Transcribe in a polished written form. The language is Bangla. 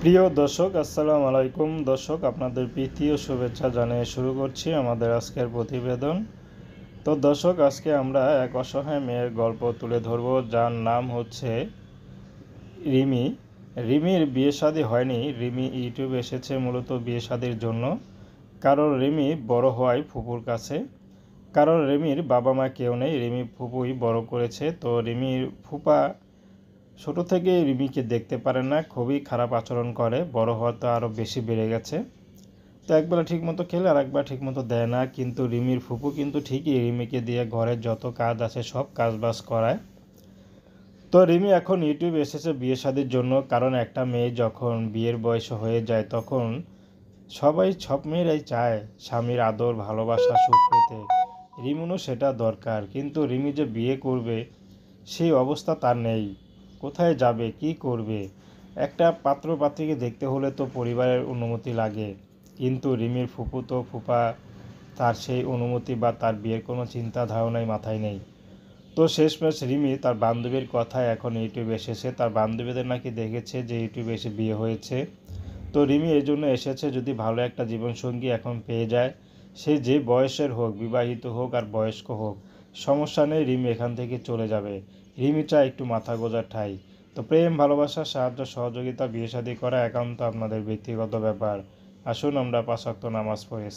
প্রিয় দর্শক, আসসালামু আলাইকুম। দর্শক, আপনাদের প্রীতি ও শুভেচ্ছা জানিয়ে শুরু করছি আমাদের আজকের প্রতিবেদন। তো দর্শক, আজকে আমরা এক অসহায় মেয়ের গল্প তুলে ধরব, যার নাম হচ্ছে রিমি। রিমির বিয়ে শাদী হয়নি। রিমি ইউটিউবে এসেছে মূলত বিয়ে শাদীর জন্য। কারণ রিমি বড় হওয়ায় ফুপুর কাছে। কারণ রিমির বাবা মা কেউ নেই, রিমি ফুপুই বড় করেছে। তো রিমির ফুপা ছোট থেকেই রিমিকে দেখতে পারে না, খুবই খারাপ আচরণ করে। বড় হওয়া তো আরও বেশি বেড়ে গেছে। তো একবেলা ঠিকমতো খেলে আর একবার ঠিকমতো দেয় না। কিন্তু রিমির ফুপু কিন্তু ঠিকই রিমিকে দিয়ে ঘরের যত কাজ আছে সব কাজবাজ করায়। তো রিমি এখন ইউটিউবে এসেছে বিয়ে শাদির জন্য। কারণ একটা মেয়ে যখন বিয়ের বয়স হয়ে যায় তখন সব মেয়েরাই চায় স্বামীর আদর, ভালোবাসা, সুখ পেতে। রিমিরও সেটা দরকার। কিন্তু রিমি যে বিয়ে করবে সেই অবস্থা তার নেই। কোথায় যাবে, কি করবে? একটা পাত্র পাত্রীকে দেখতে হলে তো পরিবারের অনুমতি লাগে। কিন্তু রিমির ফুপা তার সেই অনুমতি বা তার বিয়ের কোনো চিন্তা ধারণাই মাথায় নেই। তো শেষমেশ রিমি তার বান্ধবীর কথায় এখন ইউটিউবে এসেছে। তার বান্ধবীদের নাকি দেখেছে যে ইউটিউবে এসে বিয়ে হয়েছে। তো রিমি এই জন্য এসেছে, যদি ভালো একটা জীবনসঙ্গী এখন পেয়ে যায়, সে যে বয়সের হোক, বিবাহিত হোক আর বয়স্ক হোক, সমস্যা নেই, রিমি এখান থেকে চলে যাবে। রিমি চায় একটু মাথা গোঁজার ঠাঁই। তো প্রেম, ভালোবাসা, সাহায্য, সহযোগিতা, বিয়ে শাদী করা একান্ত আপনাদের ব্যক্তিগত ব্যাপার। আসুন আমরা ৫ ওয়াক্ত নামাজ পড়ি।